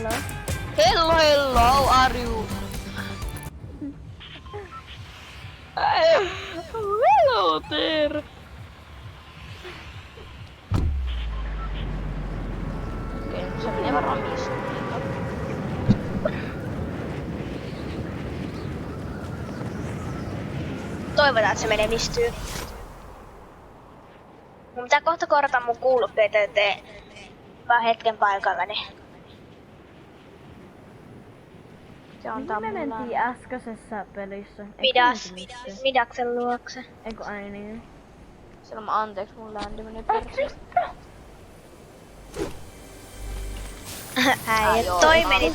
Hello, hello, how are you? Hello there. Okei, se menee varmaan missä. Toivotaan, että se menee mistyyn. Mun pitää kohta korjata mun kuulokkeita, joten vaan hetken paikallani. Se on Mihin me mentiin äskeisessä pelissä? Midaksen luokse. Eiku ai niin. Selma, anteeksi, mun ländi menee perseestä. Äijä, toi meni.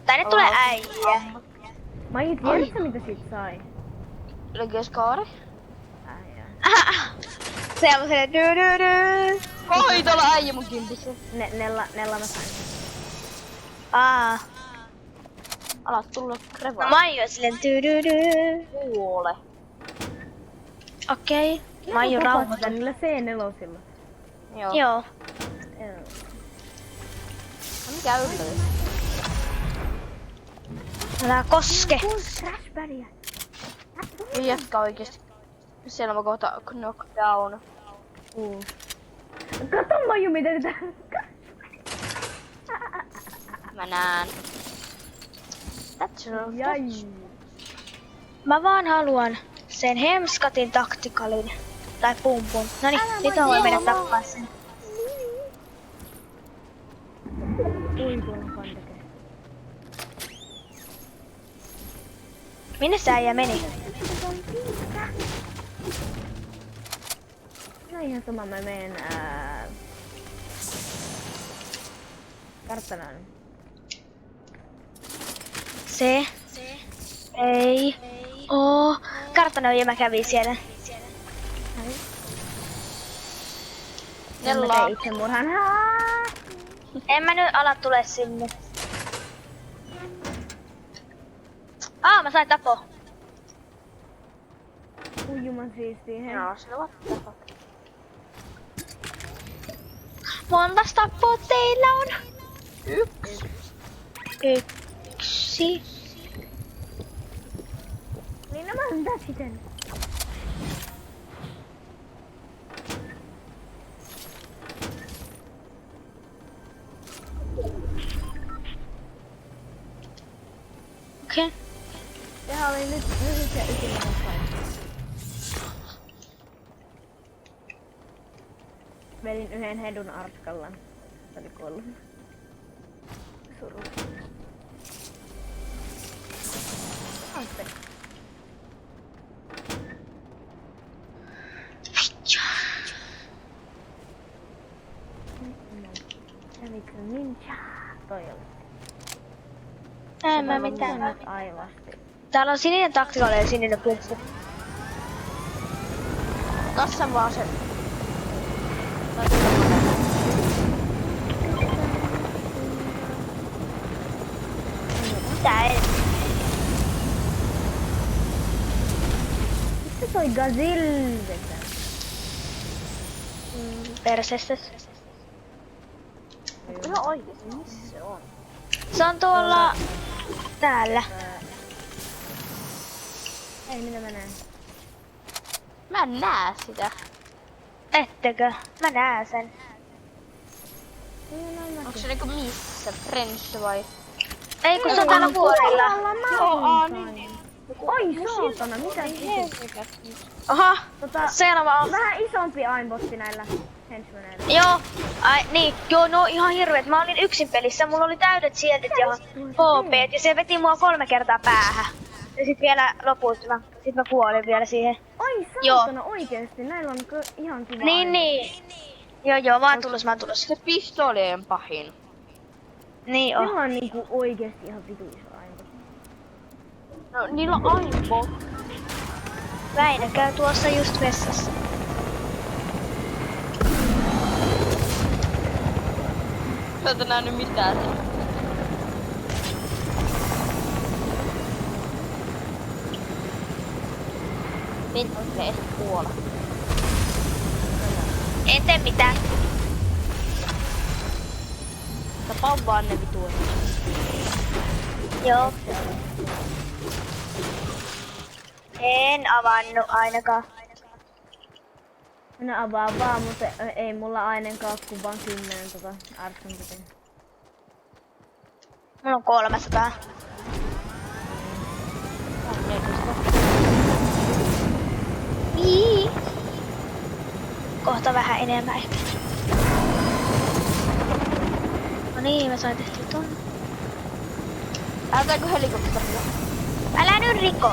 Tänne tulee äijä. Maiju, tiedätkö mitä sit sai? Legeskaari? Äijä. Semmosen duu. Oi, tuolla äijä mun kimpissä. Nella mä sain. Alat tulla krevaa. Maiju silleen duu. Kuole. Okei. Maiju rauhoita. Niillä C4-silla. Joo. Joo. No mikä yllätys? Älä koske. Crashbäriä. Jatka oikeesti. Siellä mä kohta knockdown. Kato Maiju miten tätä. Mä näen. That's rough. Jai. Mä vaan haluan sen hemskatin taktikalin. Tai pumpun. Noniin, nyt mä voin mennä tappaa sen. Ui tuolla kandeke. Minne se äijä meni? No ihan sama mä meen karttanaan. Se. Ei. Oo. Kartanoja mä kävin siellä. Nella. Itsemurhan. En mä nyt ala tule sinne. Mä sain tapo. Ui juman siistii. Hei. Joo, se what the fuck. Montas tappoa teillä on? Yksi. Yksi. Niin nämä on mitä siten? Okei. Sehän oli nyt ja ikinä paikka. Vedin yhden hedun Arskallan. Se oli kuollut. Suru. Anteeksi. Kävikö ninja? Toi oli. En mä mitään. Nyt aivasti. Täällä on sininen taktikali ja sininen pumppu. Tässä vaan se. Tää ei. Mistä toi Gazil vetää? Persestä. Ihan oikeesti, missä se on? Se on tuolla... Täällä. Ei mitä mä näen. Mä en näe sitä. Ettekö? Mä näen sen. Onko se niinku missä? French vai? Ei kun se on täällä vuorilla. Oi saatana, mitä Oha, Tota, selvä on. vähän isompi aimbotti näillä henchmaneilla. Joo, ai niin, joo, no ihan hirveet. Mä olin yksin pelissä, mulla oli täydet sieltit ja HP ja se veti mua 3 kertaa päähän. Ja sit vielä loput, sit mä kuolin vielä siihen. Oi Joo. saatana oikeesti, näillä on ihan kiva Niin. Joo, mä oon tullut. Se pistoolien pahin. Niin Sillä on. on niinku oikeesti ihan vitu iso aimbotti. No niillä on aimbot. Väinö käy tuossa just vessassa. Mä et nähnyt mitään. Vittu, se ei kuolla. En tee mitään. Tapaa vaan ne vitu. Joo. En avannut ainakaan. No avaa vaan, mutta ei mulla ainakaan kuin vaan 10 Artsun pitin. Mulla on 300. Ii. Kohta vähän enemmän ehkä. No niin, mä sain tehtyä ton. Älkääkö helikopteria? Älä nyt riko.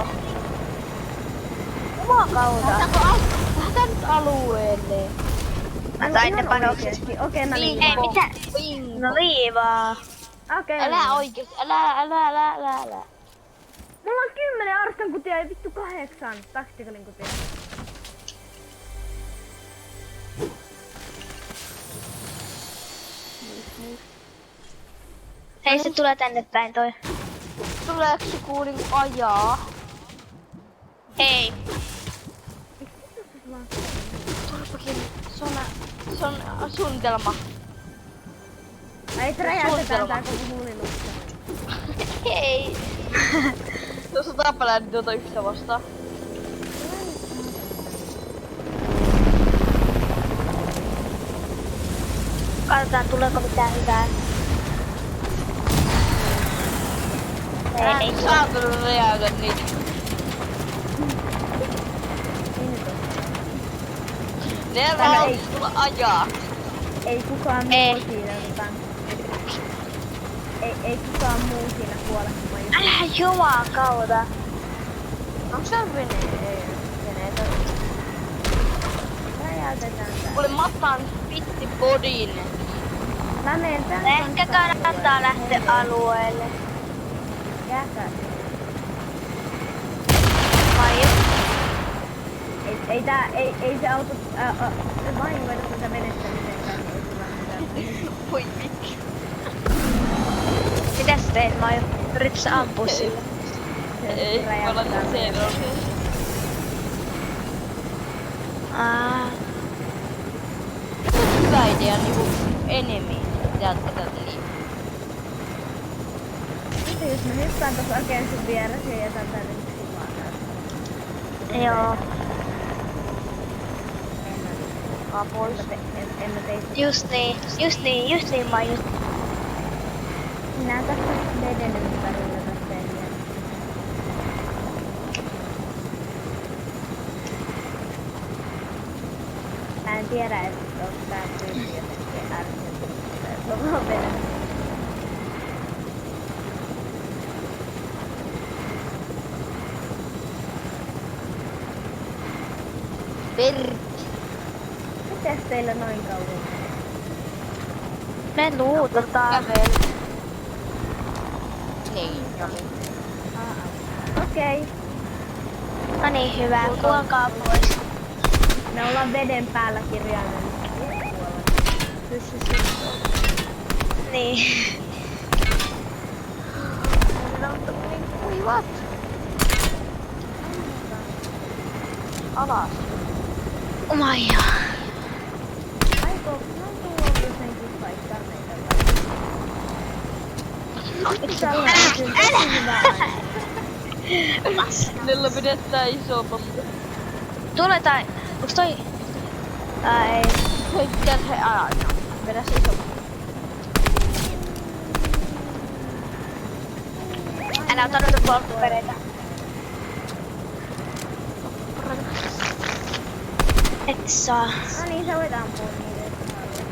Jumakauta. Lähdetään nyt alueelle. Mä sain ne panokset. Okei, mä Niin. liivaan. Ei mitä? Bingo. No liivaa. Okei. Älä oikeesti, älä. Mulla on 10 Arstan kutia ja vittu 8 Tacticalin kutia. Hei, se tulee tänne päin toi. Tuleeko se kuulin ajaa? Ei. Turpakin, se on suunnitelma. Ai et räjäytetään Suunnitelma. tää koko huulilukka. Hei! Tuossa tappelää nyt tuota yhtä vastaan. Katsotaan tuleeko mitään hyvää. Ei. Saatana räjäytä niitä. Ne rauhoitus tulla ajaa. Ei kukaan Ei. muu siinä ei kukaan muu siinä kuole kun mä just Älä jumakauta. Onks tää vene? Ei, veneitä. räjäytetään tää. Kuule mattaan pitti bodin. Mä menen tän Ehkä kannattaa lähteä alueelle. Jätä. Vai Ei se auto vahingoida tätä venettä mitenkään, niin ei sulla mitään. Voi vittu. mitä sä teet, Maiju? Yritätkö sä ampua sillä? Ei, me ollaan seuraavassa. Se on hyvä idea niinku enemy. Jatketaan niin. Sitten jos mä hyppään tossa agentin vieressä ja jätän tänne yksin vaan täällä. Joo. Pois. En mä tee sitä. Just niin, Maiju. Minä tässä veden ympärillä tässä ei vielä. Mä en tiedä, että onko tää tyyppi jotenkin ärsyttävää. Se on vaan veden. Mites teillä noin kauan? Me luutetaan. Kävel. Niin, no niin. Okei. No niin, hyvä. Kuolkaa pois. Me ollaan veden päällä kirjaimellisesti puolella. Niin. Ne on niin kuivat. Alas. Oh my god. Aikooko on tullut jotenkin paikkaan meitä vai? Pitää olla tosi hyvä aina. Nella pidetään iso posta. Tule tai... Onks toi? Ei. Hei, pitäis he aina. Vedä se iso posta. Älä ota noita polkkupereitä. Et saa. No niin, sä voit ampua niitä, jos sä haluat.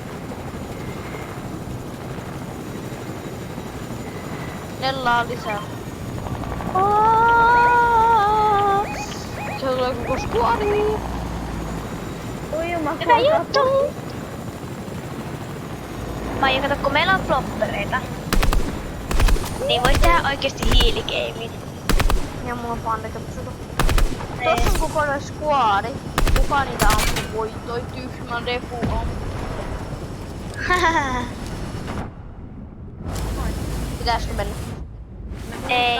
Nella on lisää. Se tulee koko skuadi. Ujuma Hyvä juttu! Maiju, kato, kun meillä on floppereita, niin voit tehdä oikeesti hiiligeimin. Ja mulla on pandekapsulu. Tossa on kokoinen skuadi. Kuka niitä ampuu? Voi toi tyhmä defu on. Pitäisikö mennä? Ei.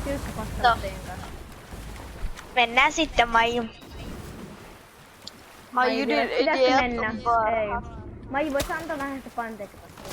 Kyykkäpastaa teidän kanssa. Mennään sitten, Maiju. Maiju, Pitäisikö ideat mennä? on parhaat. Ei. Maiju, vois antaa vähän sitä panteekipastaa.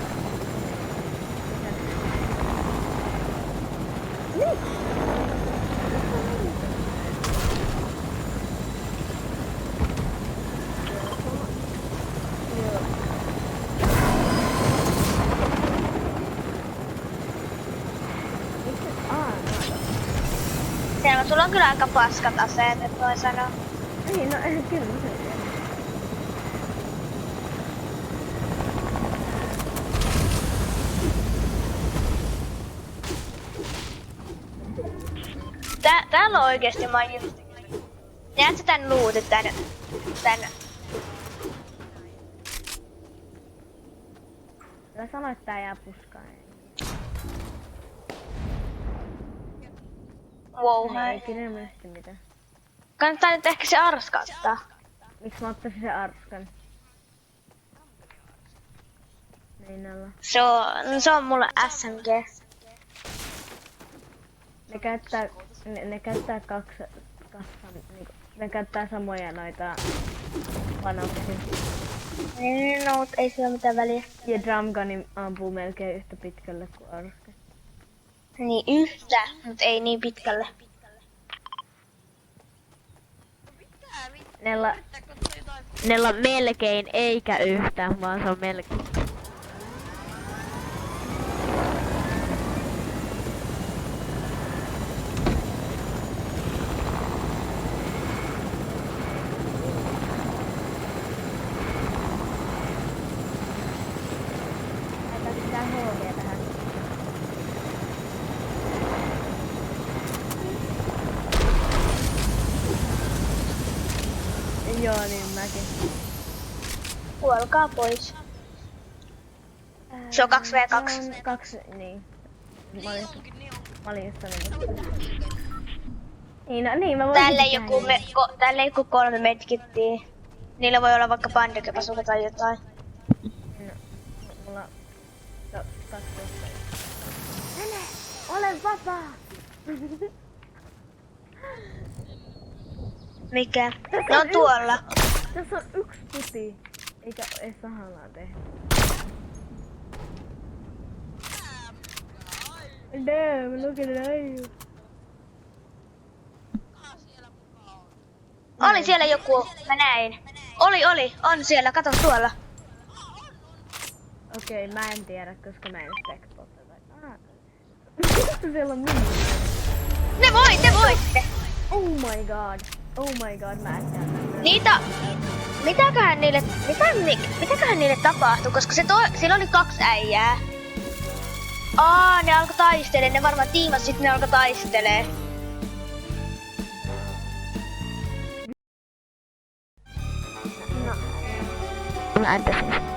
Sulla on kyllä aika paskat aseet, et voi sanoa. Niin, no kyllä se. Täällä on oikeesti maiju. Näet sä tän lootit tän? Älä sano, että tää jää puskaan. Wow, Ei ikinä myöskin mitään. kannattaa nyt ehkä se arskauttaa. Miksi mä ottaisin sen arskan? Meinalla. Se on mulle SMG. Ne käyttää niinku, ne käyttää samoja noita panoksia. No, mut ei sillä mitään väliä. Ja drumgun ampuu melkein yhtä pitkälle kuin arska. Niin yhtä, mut ei niin pitkälle. Nella on melkein eikä yhtä, vaan se on melkein. Tää HG tähän. Joo, niin mäkin. Kuolkaa pois. Se on 2v2. Kaksi, niin. Mä olin just sanonut. Niin mä voisin Täällä joku 3 medkittiä. Niillä voi olla vaikka bandekepasuka tai jotain. No, mulla... No, 12. Mene! Ole vapaa! Mikä? Ne on tuolla. Tässä on yksi puti. Eikä edes sahallaan tehty. Damn, look at you. Oli siellä joku, mä näin. Oli, on siellä, kato tuolla. Okei, mä en tiedä, koska mä en spectbotta tai... Siellä on minun. Te voitte. Oh my god, mä en tiedä. Mitäköhän niille tapahtui, koska siellä oli 2 äijää. Ne alkoi taistelemaan, ne varmaan tiimas, sit ne alkoi taistelemaan. No. Mä en tiedä.